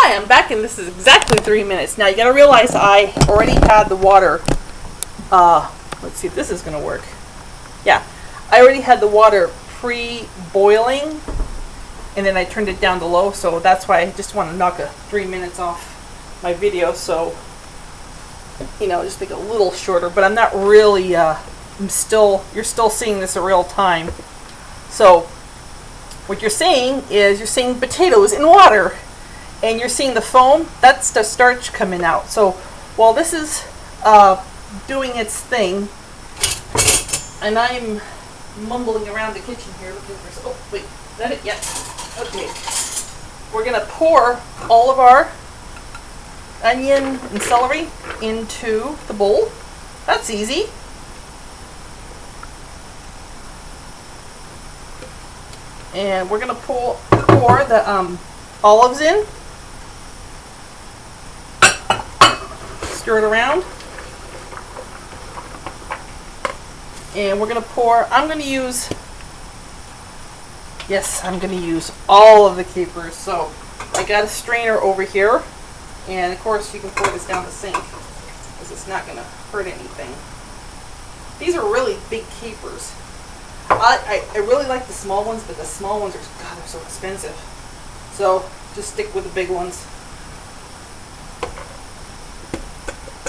Hi, I'm back, and this is exactly 3 minutes. Now you gotta realize I already had the water, let's see if this is gonna work. Yeah, I already had the water pre-boiling, and then I turned it down to low, so that's why I just want to knock 3 minutes off my video, so, you know, just make it a little shorter, but I'm not really, you're still seeing this in real time. So, what you're seeing is you're seeing potatoes in water. And you're seeing the foam, that's the starch coming out. So while this is doing its thing, and I'm mumbling around the kitchen here looking for, oh wait, is that it? Yes. Okay. We're gonna pour all of our onion and celery into the bowl. That's easy. And we're gonna pour the olives in. Stir it around. And we're going to pour, I'm going to use all of the capers. So I got a strainer over here. And of course you can pour this down the sink because it's not going to hurt anything. These are really big capers. I really like the small ones, but the small ones are, God, they're so expensive. So just stick with the big ones.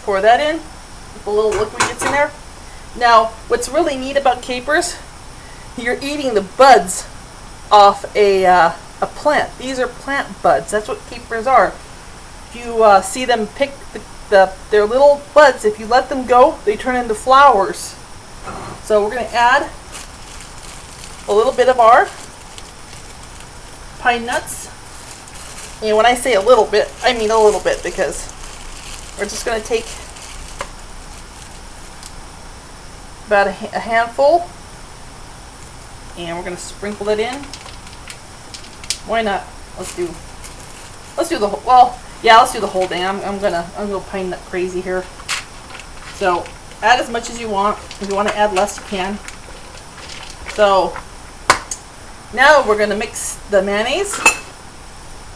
Pour that in. The little liquid gets in there. Now, what's really neat about capers, you're eating the buds off a plant. These are plant buds. That's what capers are. If you see them pick their little buds, if you let them go, they turn into flowers. So we're going to add a little bit of our pine nuts. And when I say a little bit, I mean a little bit, because we're just going to take about a handful, and we're going to sprinkle it in. Why not? Let's do the whole, well, yeah, let's do the whole thing. I'm gonna go pine nut crazy here. So add as much as you want. If you want to add less, you can. So now we're going to mix the mayonnaise,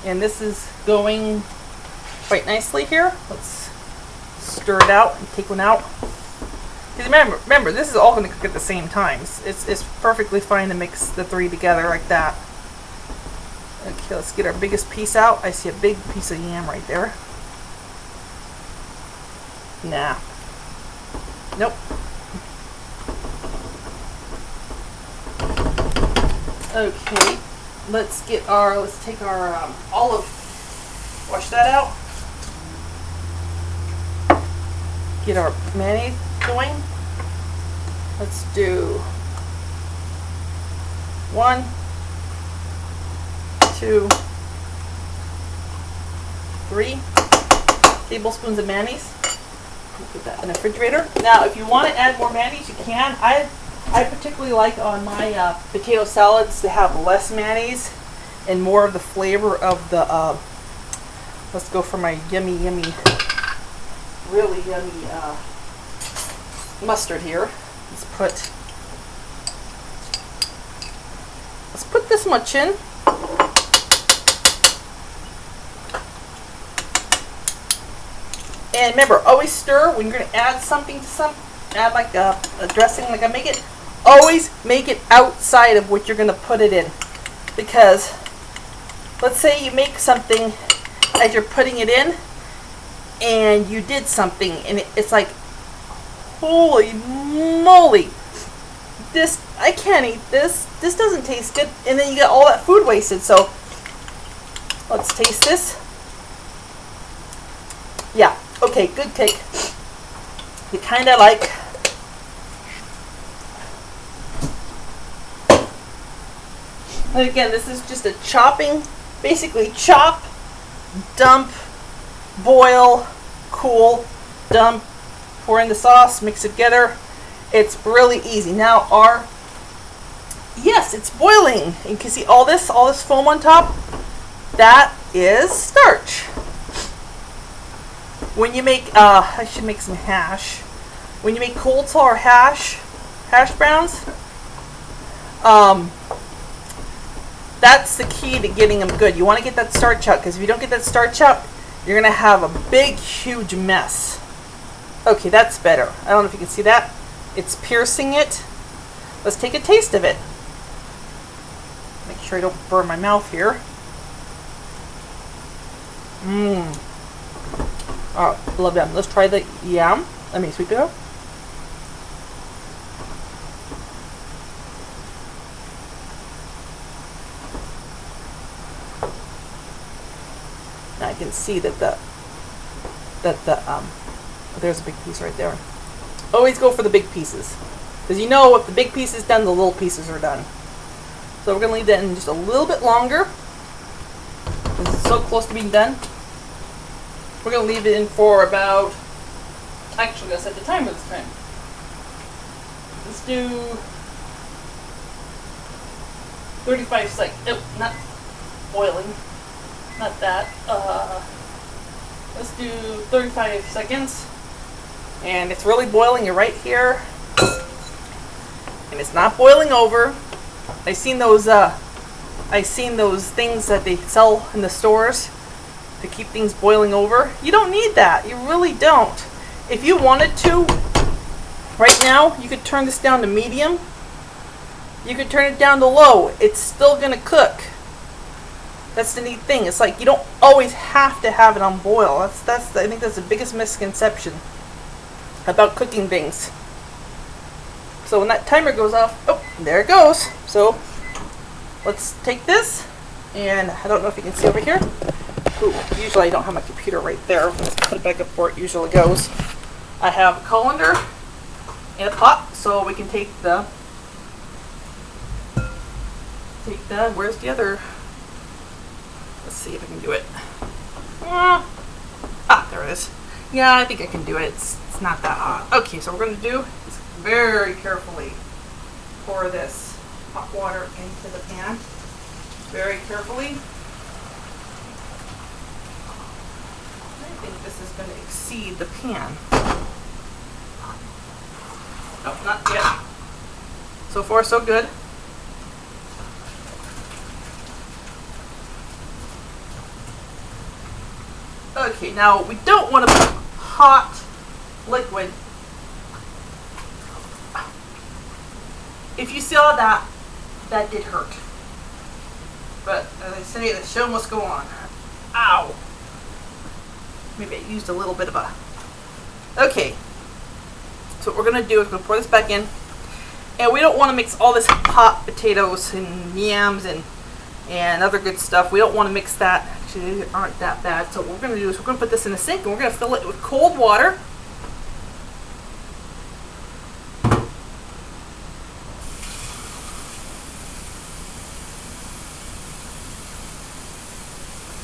and this is going quite nicely here. Let's stir it out and take one out. Because remember, this is all going to cook at the same time. It's perfectly fine to mix the three together like that. Okay, let's get our biggest piece out. I see a big piece of yam right there. Nah. Nope. Okay, let's take our olive, wash that out. Get our mayonnaise going. Let's do 1, 2, 3 tablespoons of mayonnaise. Put that in the refrigerator. Now, if you want to add more mayonnaise, you can. I particularly like on my potato salads to have less mayonnaise and more of the flavor of the, let's go for my yummy, really yummy mustard here. Let's put this much in. And remember, always stir when you're going to add something to add like a dressing like I make it. Always make it outside of what you're going to put it in. Because let's say you make something as you're putting it in and you did something and it's like, holy moly, this, I can't eat this. This doesn't taste good. And then you get all that food wasted. So let's taste this. Yeah. Okay, good kick. You kind of like, and again, this is just a chopping, basically chop, dump, boil, cool, dump, pour in the sauce, mix it together. It's really easy. Now yes, it's boiling. You can see all this foam on top. That is starch. When you make, I should make some hash. When you make coleslaw or hash browns, That's the key to getting them good. You want to get that starch out, because if you don't get that starch out, you're going to have a big, huge mess. Okay, that's better. I don't know if you can see that. It's piercing it. Let's take a taste of it. Make sure I don't burn my mouth here. Oh, love them. Let's try the YAM. Let me sweep it out. Now I can see that there's a big piece right there. Always go for the big pieces, because you know if the big piece is done, the little pieces are done. So we're going to leave that in just a little bit longer. This is so close to being done. We're going to leave it in for about, actually I'm going to set the timer this time. Let's do 35 seconds. Oh, not boiling. Not that. Let's do 35 seconds. And it's really boiling. You're right here. And it's not boiling over. I seen those things that they sell in the stores to keep things boiling over. You don't need that. You really don't. If you wanted to, right now, you could turn this down to medium. You could turn it down to low. It's still going to cook. That's the neat thing. It's like you don't always have to have it on boil. I think that's the biggest misconception about cooking things. So when that timer goes off, oh, there it goes. So let's take this, and I don't know if you can see over here. Ooh, usually I don't have my computer right there. Let's put it back up where it usually goes. I have a colander and a pot, so we can take the, where's the other? Let's see if I can do it. There it is. Yeah, I think I can do it. It's not that hot. Okay, so what we're going to do is very carefully pour this hot water into the pan. Very carefully. I think this is going to exceed the pan. Nope, not yet. So far, so good. Okay, now we don't want to put hot liquid. If you saw that, that did hurt. But as I say, the show must go on. Ow! Maybe I used a little bit of a... Okay. So what we're going to do is we're going to pour this back in. And we don't want to mix all this hot potatoes and yams and other good stuff. We don't want to mix that. Actually, they aren't that bad. So what we're going to do is we're going to put this in a sink and we're going to fill it with cold water.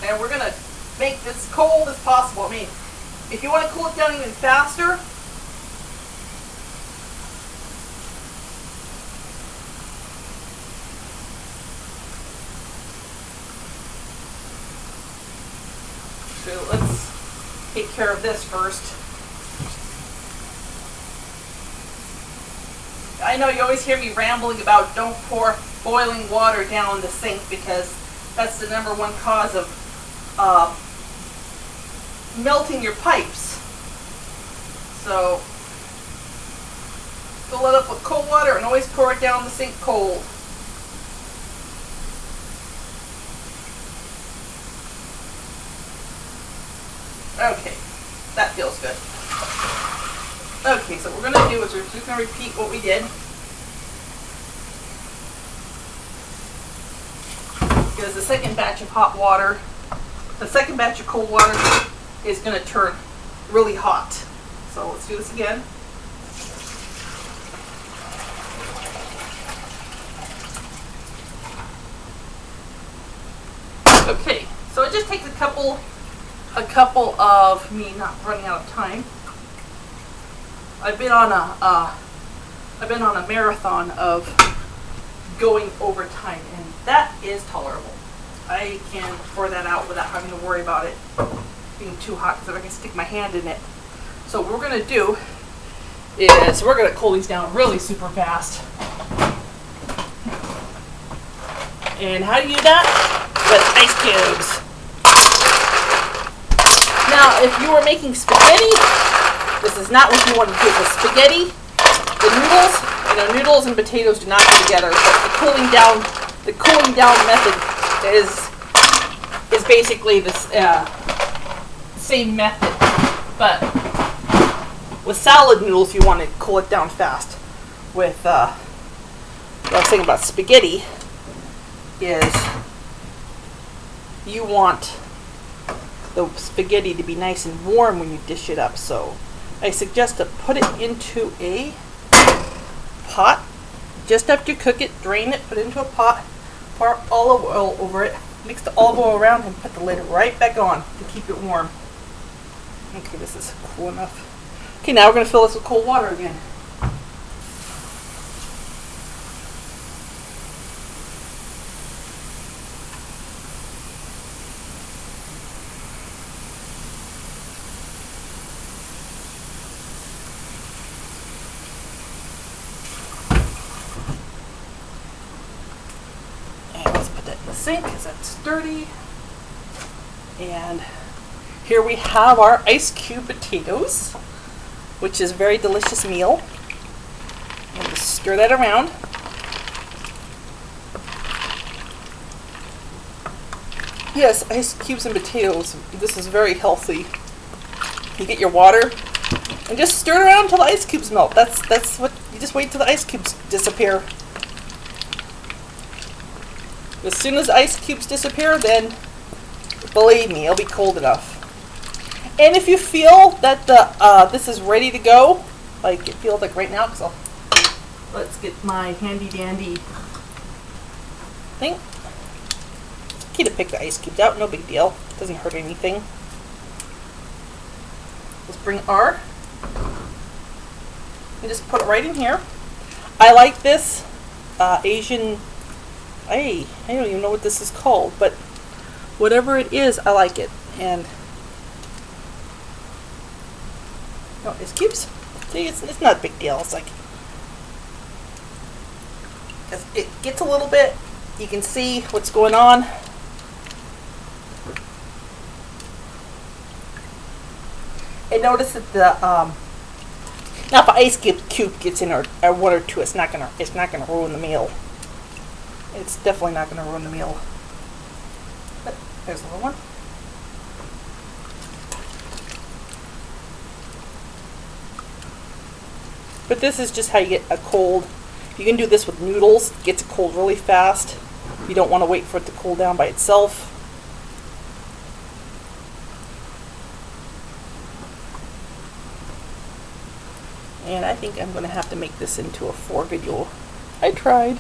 And we're going to make this cold as possible. I mean, if you want to cool it down even faster, so let's take care of this first. I know you always hear me rambling about don't pour boiling water down the sink, because that's the #1 cause of melting your pipes. So fill it up with cold water and always pour it down the sink cold. Okay, that feels good. Okay, so what we're going to do is we're just going to repeat what we did. Because the second batch of hot water, the second batch of cold water is going to turn really hot. So let's do this again. Okay, so it just takes a couple of me not running out of time. I've been on a marathon of going over time, and that is tolerable. I can pour that out without having to worry about it being too hot, because if I can stick my hand in it. So what we're going to do is we're going to cool these down really super fast. And how do you do that? With ice cubes. Now, if you were making spaghetti, this is not what you want to do. For spaghetti, the noodles, noodles and potatoes do not go together. But the cooling down method is basically the same method. But with salad noodles, you want to cool it down fast. With what I was saying about spaghetti is you want the spaghetti to be nice and warm when you dish it up. So I suggest to put it into a pot just after you cook it, drain it, put it into a pot, pour olive oil over it, mix the olive oil around, and put the lid right back on to keep it warm. Okay, this is cool enough. Okay, now we're going to fill this with cold water again. Sink because that's dirty. And here we have our ice cube potatoes, which is a very delicious meal. And just stir that around. Yes, ice cubes and potatoes. This is very healthy. You get your water and just stir it around until the ice cubes melt. That's what you just wait till the ice cubes disappear. As soon as ice cubes disappear, then believe me, it'll be cold enough. And if you feel that this is ready to go, like it feels like right now, let's get my handy dandy thing. It's okay to pick the ice cubes out, no big deal. It doesn't hurt anything. Let's bring our and just put it right in here. I like this Asian. I don't even know what this is called, but whatever it is, I like it. And no, ice cubes. See, it's not a big deal. It's like as it gets a little bit, you can see what's going on. And notice that the now if an ice cube gets in or one or two, it's not gonna ruin the meal. It's definitely not going to ruin the meal. But there's a little one. But this is just how you get a cold. You can do this with noodles. It gets cold really fast. You don't want to wait for it to cool down by itself. And I think I'm going to have to make this into a 4 video. I tried.